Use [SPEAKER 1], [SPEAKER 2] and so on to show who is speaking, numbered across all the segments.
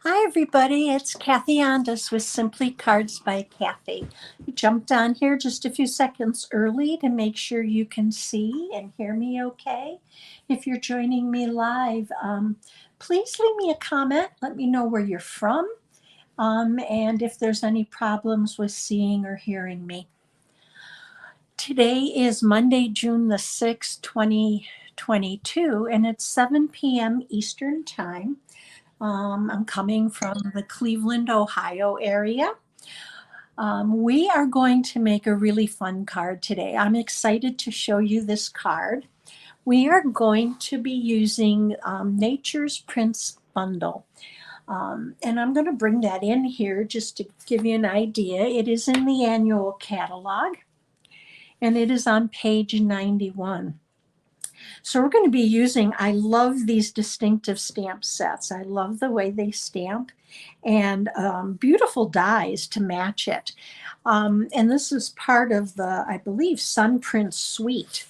[SPEAKER 1] Hi everybody, it's Kathy Ondas with Simply Cards by Kathy. I jumped on here just a few seconds early to make sure you can see and hear me okay. If you're joining me live, please leave me a comment. Let me know where you're from and if there's any problems with seeing or hearing me. Today is Monday, June the 6th, 2022, and it's 7 p.m. Eastern Time. I'm coming from the Cleveland, Ohio area. We are going to make a really fun card today. I'm excited to show you this card. We are going to be using Nature's Prints Bundle. And I'm going to bring that in here just to give you an idea. It is in the annual catalog, and it is on page 91. So we're going to be using, I love these distinctive stamp sets. I love the way they stamp and beautiful dies to match it. And this is part of the, I believe, Sunprint suite.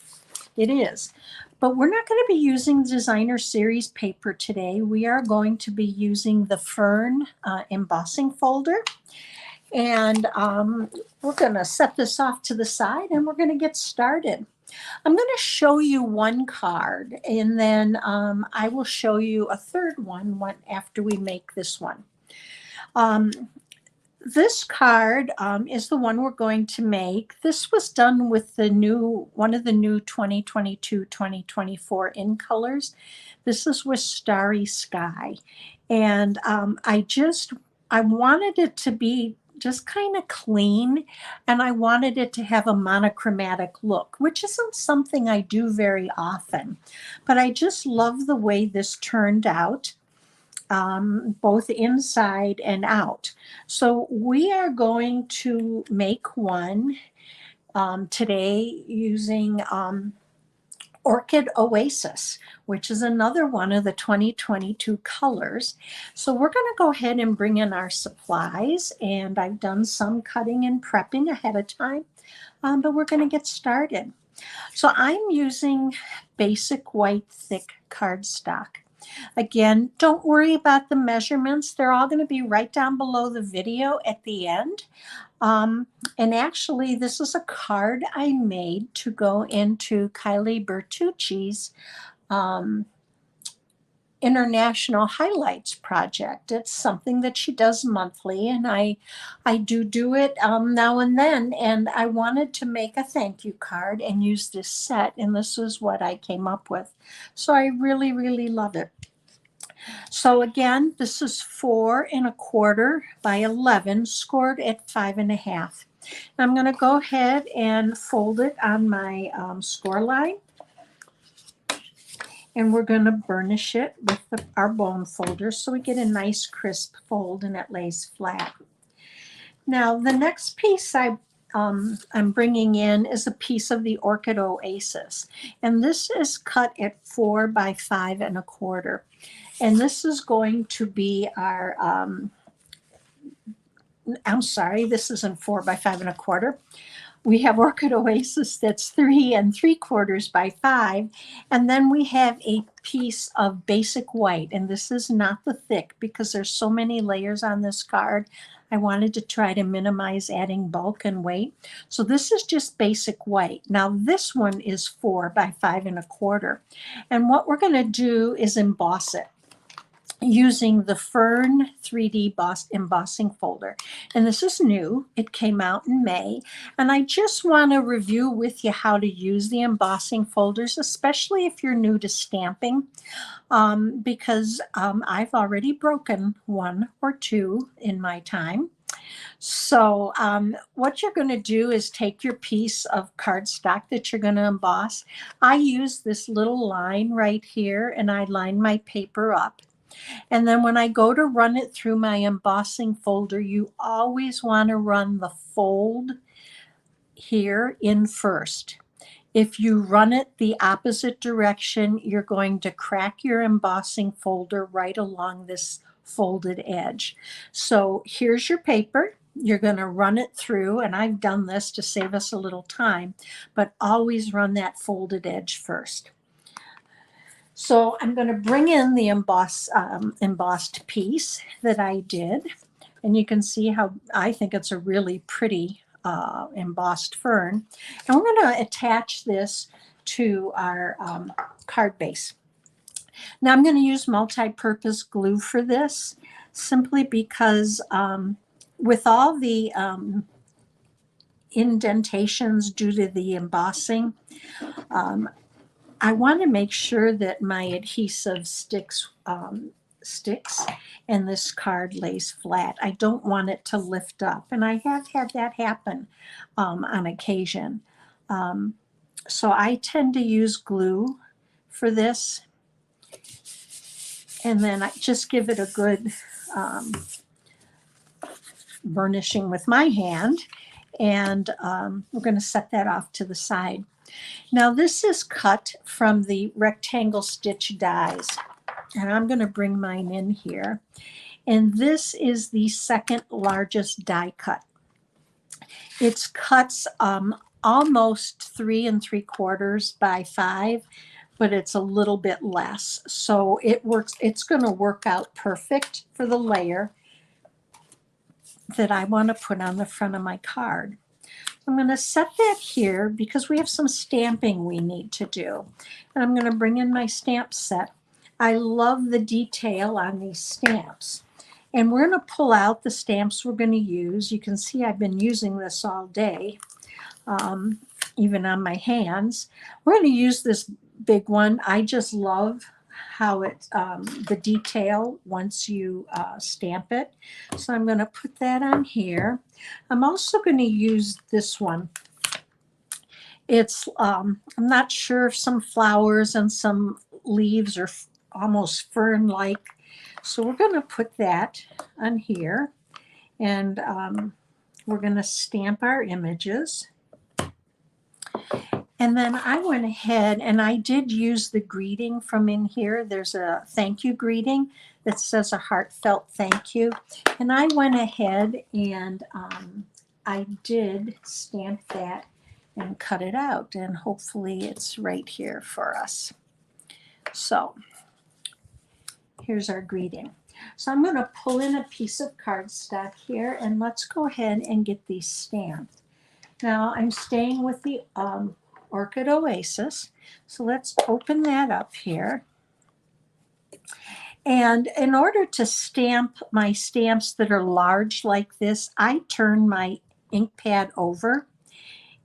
[SPEAKER 1] It is. But we're not going to be using designer series paper today. We are going to be using the Fern embossing folder. And we're going to set this off to the side and we're going to get started. I'm going to show you one card, and then I will show you a third one after we make this one. This card is the one we're going to make. This was done with the one of the new 2022-2024 in colors. This is with Starry Sky, and I wanted it to be just kind of clean, and I wanted it to have a monochromatic look, which isn't something I do very often, but I just love the way this turned out, both inside and out. So we are going to make one today using Orchid Oasis, which is another one of the 2022 colors. So we're going to go ahead and bring in our supplies, and I've done some cutting and prepping ahead of time, but we're going to get started. So I'm using basic white thick cardstock. Again, don't worry about the measurements. They're all going to be right down below the video at the end. And actually, this is a card I made to go into Kylie Bertucci's International Highlights project. It's something that she does monthly, and I do it now and then. And I wanted to make a thank you card and use this set, and this is what I came up with. So I really, really love it. So again, this is 4 1/4 by 11, scored at 5 1/2. I'm going to go ahead and fold it on my score line, and we're going to burnish it with our bone folder so we get a nice crisp fold and it lays flat. Now the next piece I'm bringing in is a piece of the Orchid Oasis, and this is cut at 4 by 5 1/4. And this is going to be our, I'm sorry, this isn't 4 by 5 1/4. We have Orchid Oasis that's 3 3/4 by 5. And then we have a piece of basic white. And this is not the thick because there's so many layers on this card. I wanted to try to minimize adding bulk and weight. So this is just basic white. Now this one is 4 by 5 1/4. And what we're going to do is emboss it using the Fern 3D embossing folder. And this is new. It came out in May. And I just want to review with you how to use the embossing folders, especially if you're new to stamping, because I've already broken 1 or 2 in my time. So what you're going to do is take your piece of cardstock that you're going to emboss. I use this little line right here, and I line my paper up. And then when I go to run it through my embossing folder, you always want to run the fold here in first. If you run it the opposite direction, you're going to crack your embossing folder right along this folded edge. So here's your paper. You're going to run it through, and I've done this to save us a little time, but always run that folded edge first. So I'm going to bring in the embossed piece that I did. And you can see how I think it's a really pretty embossed fern. And we're going to attach this to our card base. Now I'm going to use multi-purpose glue for this, simply because with all the indentations due to the embossing, I want to make sure that my adhesive sticks and this card lays flat. I don't want it to lift up, and I have had that happen on occasion. So I tend to use glue for this, and then I just give it a good burnishing with my hand, and we're going to set that off to the side. Now this is cut from the rectangle stitch dies, and I'm going to bring mine in here. And this is the second largest die cut. It's cuts almost 3 3/4 by 5, but it's a little bit less. So it works. It's going to work out perfect for the layer that I want to put on the front of my card. I'm going to set that here because we have some stamping we need to do. And I'm going to bring in my stamp set. I love the detail on these stamps. And we're going to pull out the stamps we're going to use. You can see I've been using this all day, even on my hands. We're going to use this big one. I just love how it's the detail once you stamp it. So I'm going to put that on here. I'm also going to use this one. It's I'm not sure if some flowers and some leaves are almost fern-like. So we're going to put that on here, and we're going to stamp our images. And then I went ahead and I did use the greeting from in here. There's a thank you greeting that says a heartfelt thank you. And I went ahead and I did stamp that and cut it out. And hopefully it's right here for us. So here's our greeting. So I'm going to pull in a piece of cardstock here, and let's go ahead and get these stamped. Now I'm staying with the Orchid Oasis. So let's open that up here. And in order to stamp my stamps that are large like this, I turn my ink pad over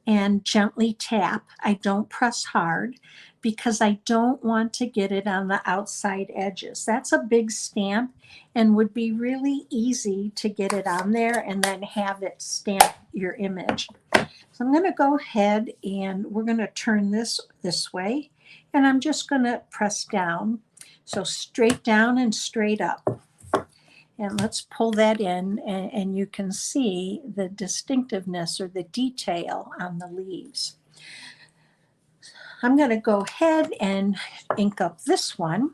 [SPEAKER 1] and gently tap. I don't press hard because I don't want to get it on the outside edges. That's a big stamp and would be really easy to get it on there and then have it stamp your image. So I'm going to go ahead and we're going to turn this way, and I'm just going to press down. So straight down and straight up. And let's pull that in, and you can see the distinctiveness or the detail on the leaves. I'm going to go ahead and ink up this one,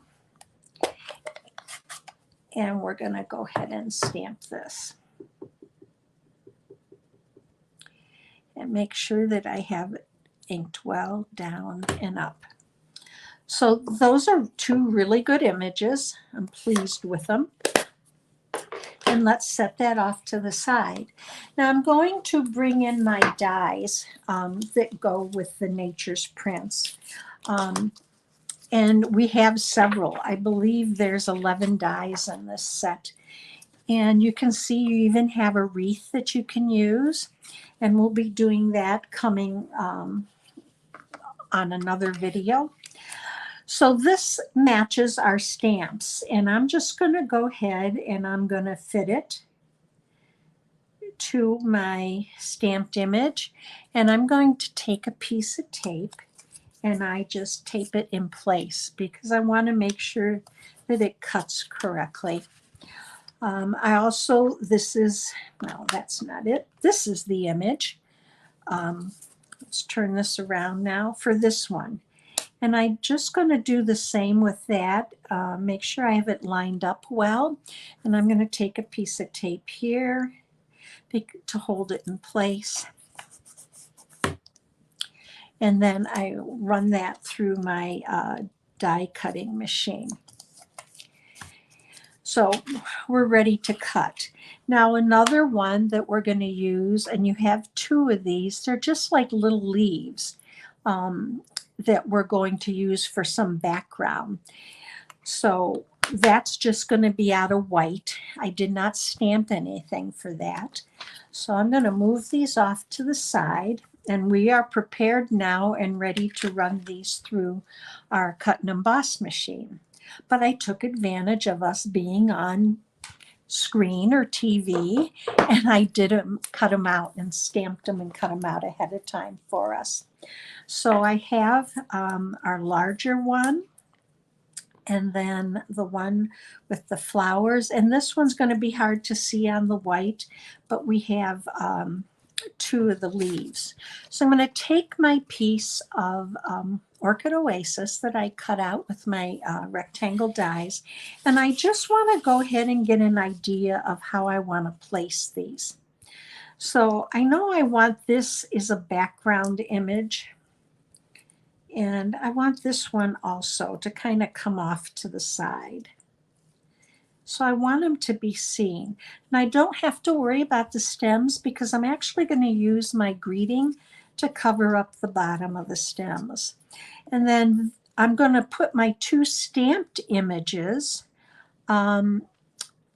[SPEAKER 1] and we're going to go ahead and stamp this. And make sure that I have it inked well down and up. So those are two really good images. I'm pleased with them. And let's set that off to the side. Now I'm going to bring in my dies that go with the nature's prints. And we have several. I believe there's 11 dies in this set. And you can see you even have a wreath that you can use. And we'll be doing that coming on another video. So this matches our stamps, and I'm just going to go ahead and I'm going to fit it to my stamped image, and I'm going to take a piece of tape and I just tape it in place because I want to make sure that it cuts correctly. I also, no, that's not it. This is the image. Let's turn this around now for this one. And I'm just going to do the same with that. Make sure I have it lined up well. And I'm going to take a piece of tape here to hold it in place. And then I run that through my die cutting machine. So we're ready to cut. Now another one that we're going to use, and you have two of these, they're just like little leaves that we're going to use for some background. So that's just going to be out of white. I did not stamp anything for that. So I'm going to move these off to the side, and we are prepared now and ready to run these through our cut and emboss machine. But I took advantage of us being on screen or TV, and I did cut them out and stamped them and cut them out ahead of time for us. So I have our larger one, and then the one with the flowers, and this one's going to be hard to see on the white, but we have two of the leaves. So I'm going to take my piece of Orchid Oasis that I cut out with my rectangle dies, and I just want to go ahead and get an idea of how I want to place these. So I know I want this as a background image, and I want this one also to kind of come off to the side. So I want them to be seen. And I don't have to worry about the stems because I'm actually going to use my greeting to cover up the bottom of the stems. And then I'm going to put my two stamped images on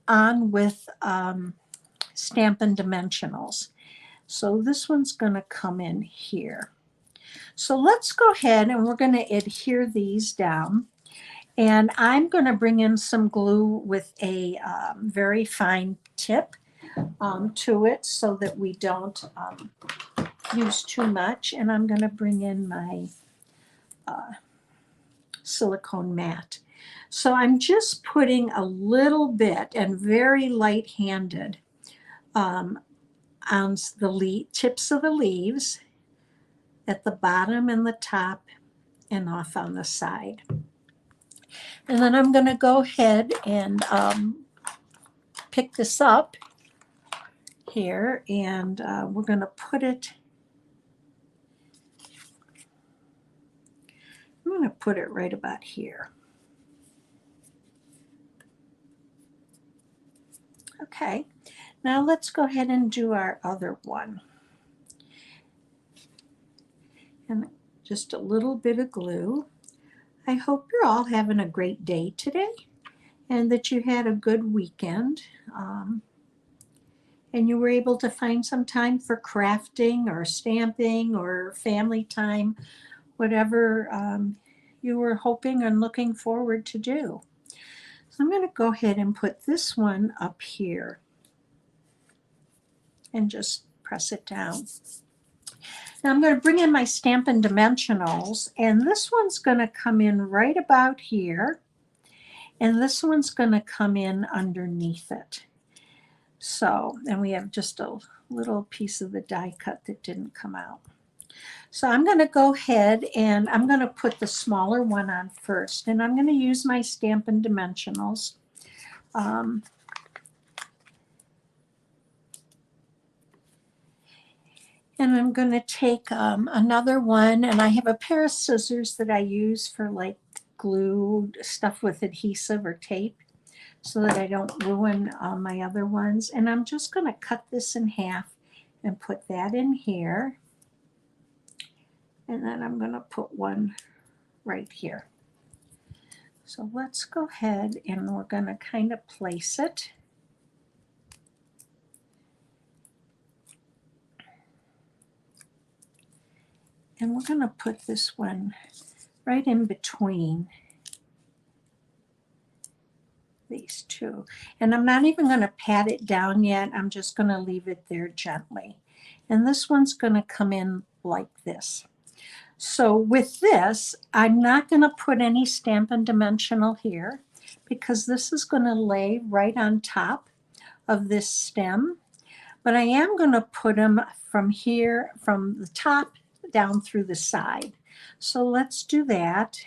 [SPEAKER 1] with Stampin' Dimensionals. So this one's going to come in here. So let's go ahead and we're going to adhere these down. And I'm going to bring in some glue with a very fine tip to it so that we don't use too much. And I'm going to bring in my silicone mat. So I'm just putting a little bit and very light-handed on the tips of the leaves at the bottom and the top and off on the side. And then I'm going to go ahead and pick this up here, and we're going to put it, I'm going to put it right about here. Okay, now let's go ahead and do our other one. And just a little bit of glue. I hope you're all having a great day today and that you had a good weekend. And you were able to find some time for crafting or stamping or family time, whatever you were hoping and looking forward to do. So I'm going to go ahead and put this one up here and just press it down. Now I'm going to bring in my Stampin' Dimensionals, and this one's going to come in right about here, and this one's going to come in underneath it. So, and we have just a little piece of the die cut that didn't come out. So I'm going to go ahead and I'm going to put the smaller one on first, and I'm going to use my Stampin' Dimensionals. And I'm going to take another one, and I have a pair of scissors that I use for like glue stuff with adhesive or tape, so that I don't ruin my other ones. And I'm just going to cut this in half and put that in here. And then I'm going to put one right here. So let's go ahead and we're going to kind of place it. And we're going to put this one right in between these two. And I'm not even going to pat it down yet. I'm just going to leave it there gently. And this one's going to come in like this. So with this, I'm not going to put any Stampin' Dimensional here because this is going to lay right on top of this stem. But I am going to put them from here, from the top down through the side. So let's do that.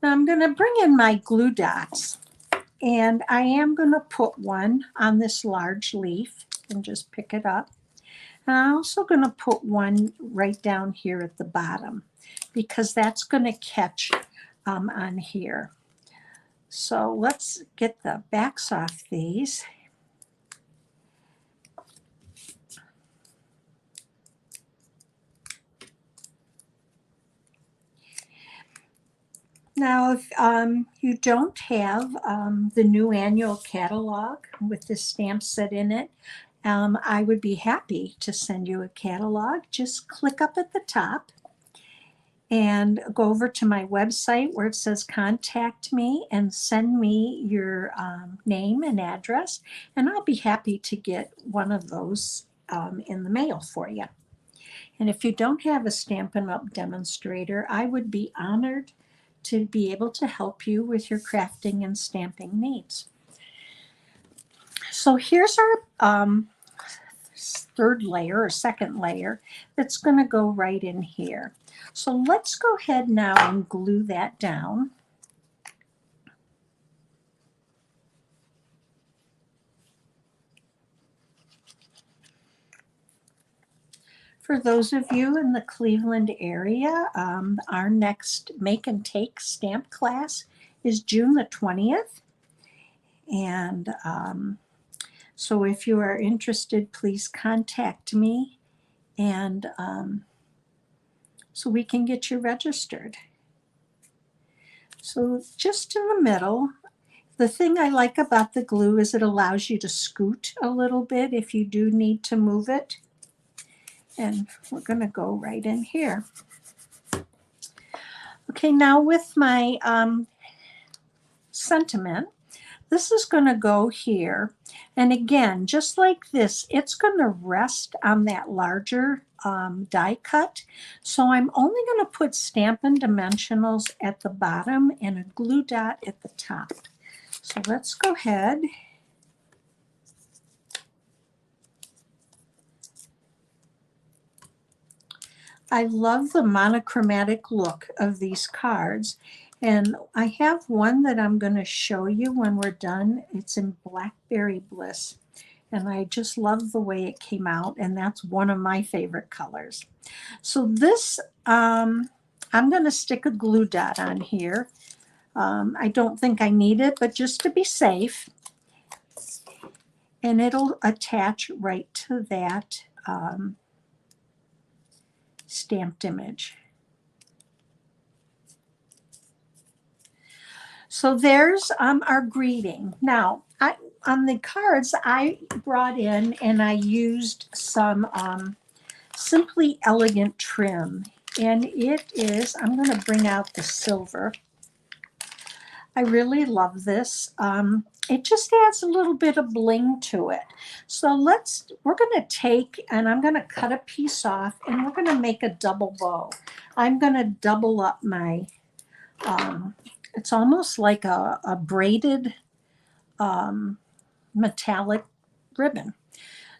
[SPEAKER 1] Now I'm going to bring in my glue dots, And I am going to put one on this large leaf and just pick it up. And I'm also going to put one right down here at the bottom because that's going to catch on here. So let's get the backs off these. Now, if you don't have the new annual catalog with this stamp set in it, I would be happy to send you a catalog. Just click up at the top and go over to my website where it says contact me and send me your name and address, and I'll be happy to get one of those in the mail for you. And if you don't have a Stampin' Up! Demonstrator, I would be honored to be able to help you with your crafting and stamping needs. So here's our third layer or second layer that's going to go right in here. So let's go ahead now and glue that down. For those of you in the Cleveland area, our next Make and Take stamp class is June the 20th. And so if you are interested, please contact me, and so we can get you registered. So just in the middle, the thing I like about the glue is it allows you to scoot a little bit if you do need to move it. And we're going to go right in here. Okay, now with my sentiment, this is going to go here. And again, just like this, it's going to rest on that larger die cut. So I'm only going to put Stampin' Dimensionals at the bottom and a glue dot at the top. So let's go ahead. I love the monochromatic look of these cards. And I have one that I'm going to show you when we're done. It's in Blackberry Bliss. And I just love the way it came out. And that's one of my favorite colors. So this, I'm going to stick a glue dot on here. I don't think I need it, but just to be safe. And it'll attach right to that stamped image. So there's our greeting. Now, on the cards, I brought in and I used some Simply Elegant trim. And it is, I'm going to bring out the silver. I really love this. It just adds a little bit of bling to it. So we're going to take, and I'm going to cut a piece off, and we're going to make a double bow. I'm going to double up my, it's almost like a braided metallic ribbon.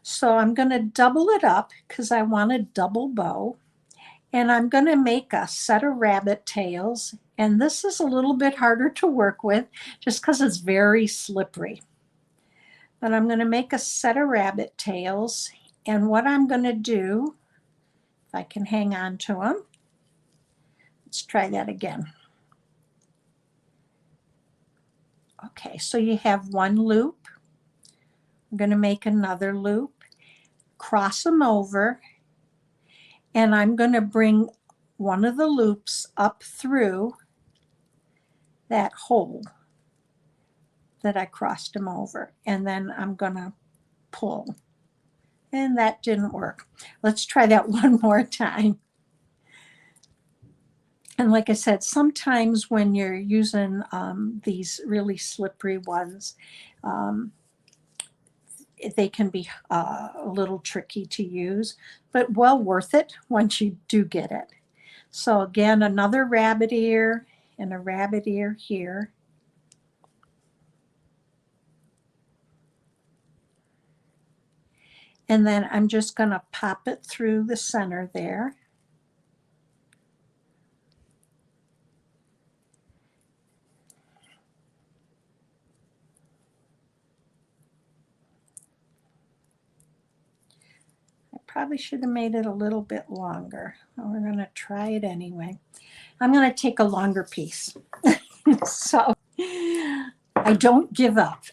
[SPEAKER 1] So I'm going to double it up because I want a double bow. And I'm going to make a set of rabbit tails. And this is a little bit harder to work with just because it's very slippery. But I'm going to make a set of rabbit tails. And what I'm going to do, if I can hang on to them, let's try that again. Okay, so you have one loop. I'm going to make another loop, cross them over, and I'm going to bring one of the loops up through that hole that I crossed them over, and then I'm going to pull. And that didn't work. Let's try that one more time. And like I said, sometimes when you're using these really slippery ones, they can be a little tricky to use, but well worth it once you do get it. So again, another rabbit ear and a rabbit ear here. And then I'm just going to pop it through the center there. Probably should have made it a little bit longer. We're going to try it anyway. I'm going to take a longer piece. So I don't give up.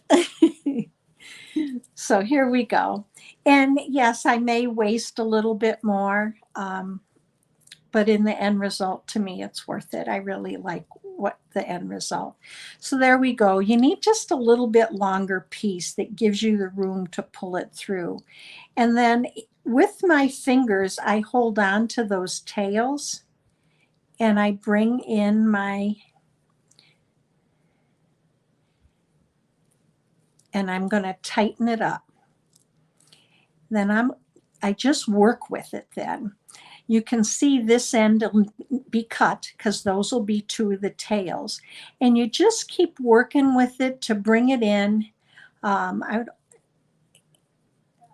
[SPEAKER 1] So here we go. And yes, I may waste a little bit more, but in the end result, to me, it's worth it. I really like what the end result. So there we go. You need just a little bit longer piece that gives you the room to pull it through. And then with my fingers, I hold on to those tails and I bring in and I'm going to tighten it up. Then I just work with it then. You can see this end will be cut because those will be two of the tails. And you just keep working with it to bring it in. I would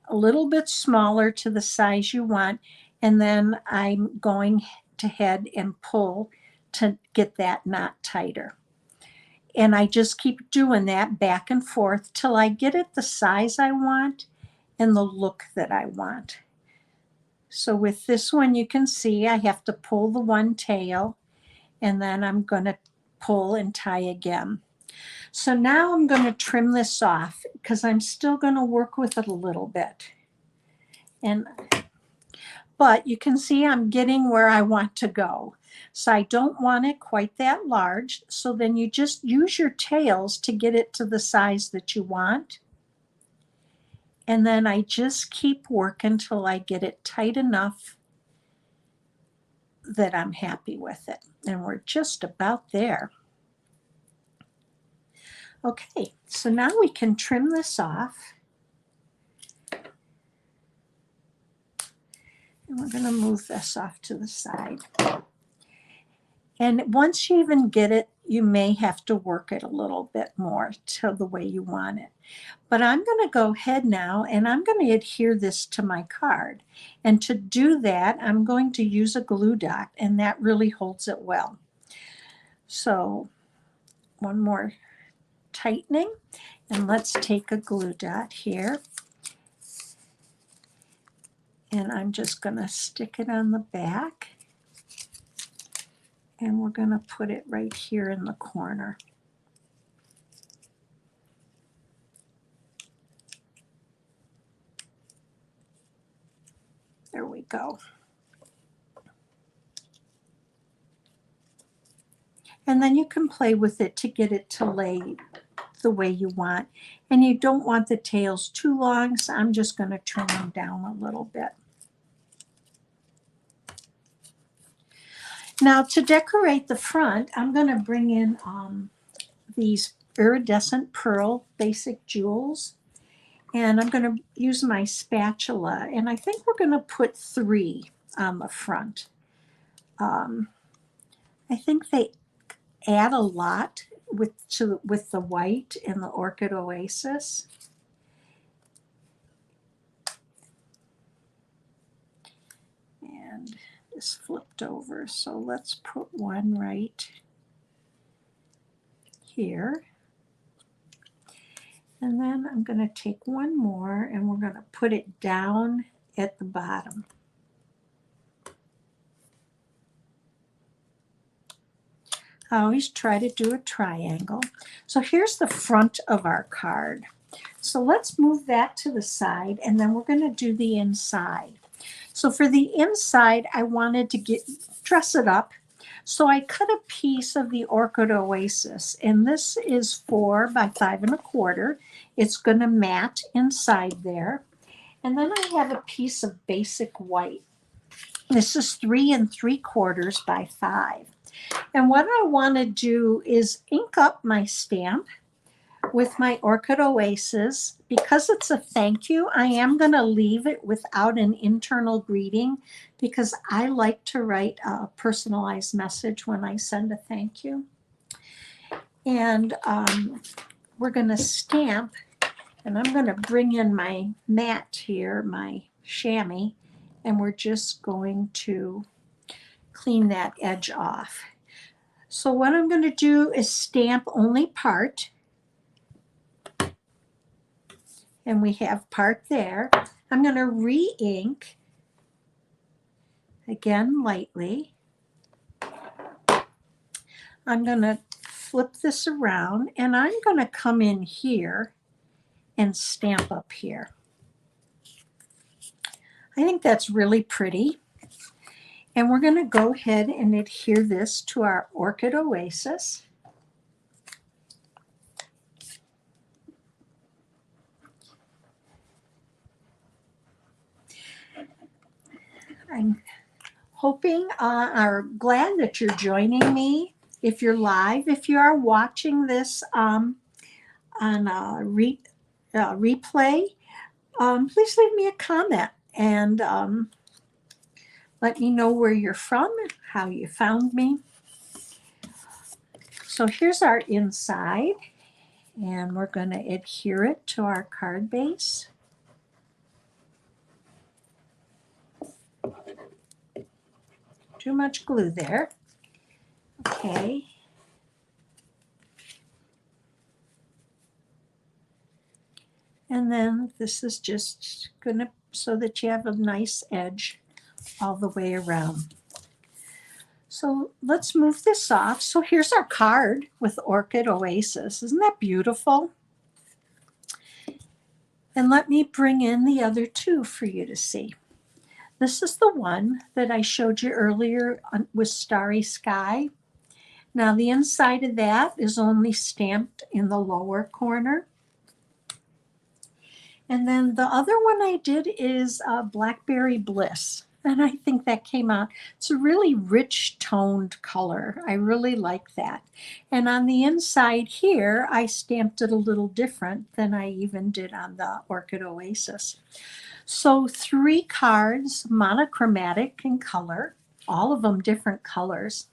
[SPEAKER 1] a little bit smaller to the size you want. And then I'm going to head and pull to get that knot tighter. And I just keep doing that back and forth till I get it the size I want and the look that I want. So with this one, you can see I have to pull the one tail and then I'm going to pull and tie again. So now I'm going to trim this off because I'm still going to work with it a little bit. But you can see I'm getting where I want to go. So I don't want it quite that large. So then you just use your tails to get it to the size that you want. And then I just keep working till I get it tight enough that I'm happy with it. And we're just about there. Okay, so now we can trim this off. And we're going to move this off to the side. And once you even get it, you may have to work it a little bit more to the way you want it. But I'm going to go ahead now and I'm going to adhere this to my card. And to do that, I'm going to use a glue dot, and that really holds it well. So one more tightening, and let's take a glue dot here. And I'm just going to stick it on the back. And we're going to put it right here in the corner. There we go. And then you can play with it to get it to lay the way you want. And you don't want the tails too long, so I'm just going to trim them down a little bit. Now to decorate the front, I'm going to bring in these iridescent pearl basic jewels. And I'm going to use my spatula. And I think we're going to put 3 on the front. I think they add a lot with the white and the Orchid Oasis. And this flipped over, so let's put one right here. And then I'm going to take one more and we're going to put it down at the bottom. I always try to do a triangle. So here's the front of our card. So let's move that to the side and then we're going to do the inside. So for the inside, I wanted to dress it up. So I cut a piece of the Orchid Oasis, and this is 4 by 5 1/4. It's going to mat inside there. And then I have a piece of basic white. This is 3 3/4 by 5. And what I want to do is ink up my stamp with my Orchid Oasis. Because it's a thank you, I am going to leave it without an internal greeting because I like to write a personalized message when I send a thank you. And we're going to stamp, and I'm going to bring in my mat here, my chamois, and we're just going to clean that edge off. So what I'm going to do is stamp only part. And we have part there. I'm going to re-ink again lightly. I'm going to flip this around and I'm going to come in here and stamp up here. I think that's really pretty. And we're going to go ahead and adhere this to our Orchid Oasis. I'm hoping or glad that you're joining me. If you're live, if you are watching this on a replay, please leave me a comment and let me know where you're from, how you found me. So here's our inside, and we're going to adhere it to our card base. Too much glue there. Okay. And then this is just going to, so that you have a nice edge all the way around. So let's move this off. So here's our card with Orchid Oasis. Isn't that beautiful? And let me bring in the other two for you to see. This is the one that I showed you earlier with Starry Sky. Now the inside of that is only stamped in the lower corner. And then the other one I did is Blackberry Bliss. And I think that came out, it's a really rich toned color. I really like that. And on the inside here, I stamped it a little different than I even did on the Orchid Oasis. So 3 cards, monochromatic in color, all of them different colors.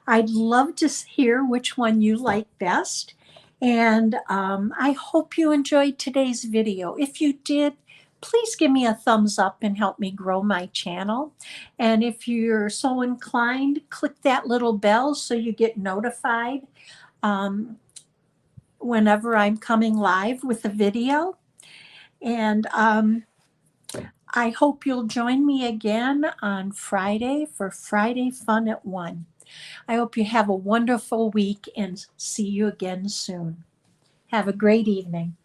[SPEAKER 1] I'd love to hear which one you like best. And I hope you enjoyed today's video. If you did, please give me a thumbs up and help me grow my channel. And if you're so inclined, click that little bell so you get notified whenever I'm coming live with a video. And I hope you'll join me again on Friday for Friday Fun at 1. I hope you have a wonderful week and see you again soon. Have a great evening.